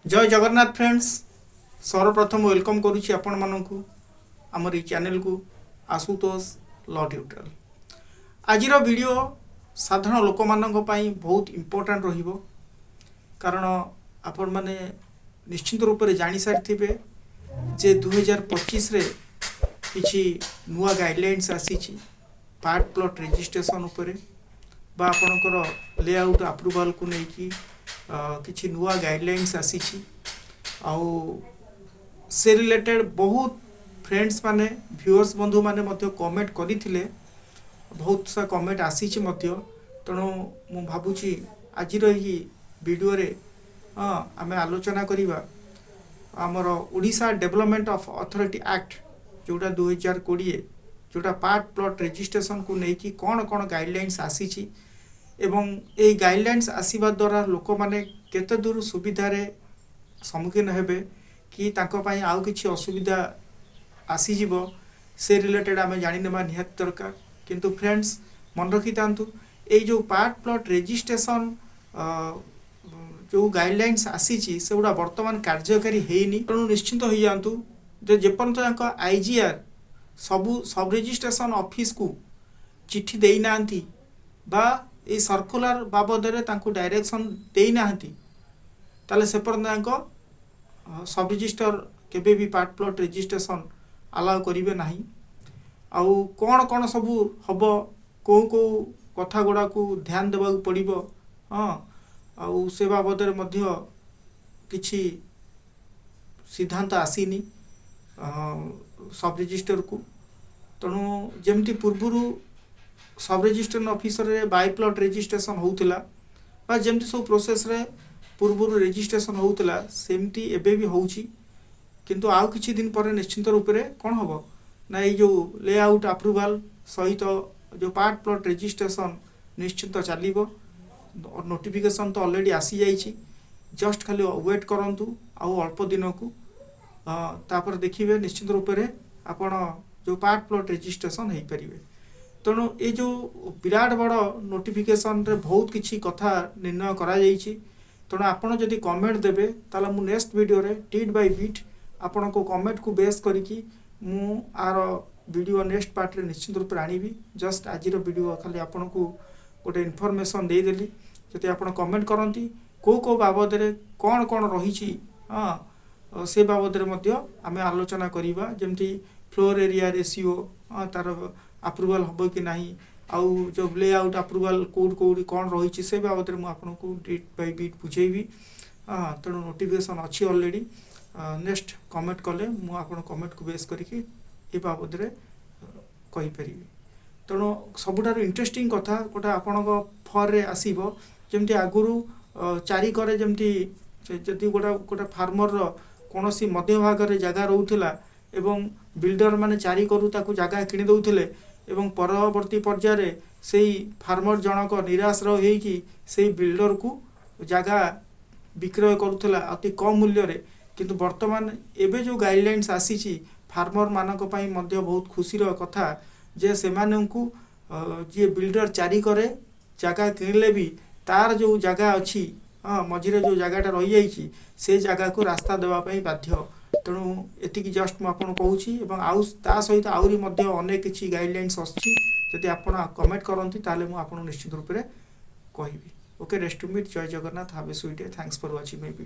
जय जगन्नाथ फ्रेंड्स सर्वप्रथम वेलकम करुच्ची आपण मानू आमर चैनल को आशुतोष लॉ ट्यूटोरियल। आज वीडियो साधारण लोक मानक पई बहुत इम्पोर्टेंट रहिबो कारण आपण माने निश्चित रूप से जानी सारी जे 2025 रे किछि नुआ गाइडलाइंस आसी पार्ट प्लॉट रजिस्ट्रेशन उपरे बा आपणकर लेआउट अप्रूवल को लेकिन किछि नुआ गाइडलाइंस आसी आउ से रिलेटेड बहुत फ्रेंड्स माने व्यूअर्स बंधु माने मध्य कमेंट करथिले बहुत सा कमेंट आसी तेणु मु भाबुची आज वीडियो रे आमे आलोचना करिबा आमर Odisha development of authority act जोटा 2020 जोटा पार्ट प्लॉट रजिस्ट्रेशन को लेकिन कौन कौन गाइडलाइंस आसी एवं ये गाइडलाइंस आसीबा द्वारा लोक माने केते दूर सुविधा रे सम्मुखीन हेबे कि तांको पई आउ किछि असुविधा आसी जीवो से रिलेटेड आमे जानि नेबा निहात दरकार। किंतु फ्रेंड्स मन रखि तांतु ए जो पार्ट प्लॉट रजिस्ट्रेशन जो गाइडलाइंस आसी से गुड़ा वर्तमान कार्यकारी हेनी तेणु निश्चिंत हो जातु जे जेपर्यंत आईजीआर सबू सब रजिस्ट्रेशन ऑफिस को चिट्ठी देई नांती बा ए सर्कुलर बाबद डायरेक्शन दे ना ताले से पर्यंत सब रजिस्टर केबे भी पार्ट प्लॉट रजिस्ट्रेशन अलाउ करिवे नाही। आउ कौन कौन सब हम कौ कौ कथा गुड़ा को ध्यान देवा पड़ो हाँ आउ से बाबद किछि सिद्धांत आसीनी सब रजिस्टर को तेणु जमती पूर्वरु सब रजिस्ट्रेशन ऑफिसर रे बाय प्लॉट रजिस्ट्रेशन होउतिला बा जेमती सब प्रोसेस रे पूर्वरु रजिस्ट्रेशन होउतिला सेमती एबे भी होउची। किंतु आउ किछि दिन पर निश्चित रूप से कौन हम ना ये जो लेआउट अप्रूवल सहित जो पार्ट प्लॉट रजिस्ट्रेशन निश्चित चलिबो नोटिफिकेशन तो ऑलरेडी आसी जाइछि जस्ट खाली वेट करंतु आउ अल्प दिन को तापर देखिए निश्चित रूप से आपण जो पार्ट प्लॉट रजिस्ट्रेशन हो पारे। तेणु ये जो विराट बड़ नोटिफिकेशन रे बहुत किछि कथा निर्णय करा जाइछि तेणु आपण जदि कमेंट देबे ताला मु नेक्स्ट वीडियो रे टिट बाय बिट आपण को कमेंट को बेस करिकि मु आर वीडियो नेक्स्ट पार्ट रे निश्चित रूप से आनिबी। जस्ट आज वीडियो खाली आपण को गोटे इनफॉरमेशन दे देली जदि आपण कमेंट करंती को बाबद रे कौन कौन रही से बाबद आम आलोचना करवा जमती फ्लोर एरिया रेशियो तार अप्रूवल हम कि नहीं आउ जो लेआउट अप्रूवल कौट कौट कौन रही से बाबद मुझे बिट बाय बिट बुझेबी। तेणु नोटिफिकेशन अच्छी ऑलरेडी नेक्स्ट कमेंट कले मुझे कमेंट को बेस करके ये बाबद कहीपरि। तेणु सबुठार इंटरेस्टिंग कथा गोटे आपण फर रे आसीबो जमती आगुरु चारिकर जमती जदि गोटे फार्मर कौन सी मध्य भाग रे जगह रोला एवं बिल्डर माने चारि करू ताकू जगह किणी दउथिले एवं परवर्ती पर्याय से फार्मर जनक निराश रही से बिल्डर को जगह विक्रय करुला अति कम मूल्य रे। किंतु वर्तमान एबे जो गाइडलाइंस आसी फार्मर मानक पई मध्य बहुत खुशी कथा जे सेमानंकु जे बिल्डर चारि करे जगह किणले भी तार जो जगह अच्छी मझिरे जो जगहटा रही जाइए से जगह को रास्ता देवाई बाध्य। तेणु एतिकी जस्ट मुझे कहूँ आउ ता सहित आहरी अनेक किसी गाइडलाइंस आदि आप कमेंट करती मुझे निश्चित रूप से कहबी। Okay rest to meet. जय Jagannath. Have a sweet day. Thanks for watching my video.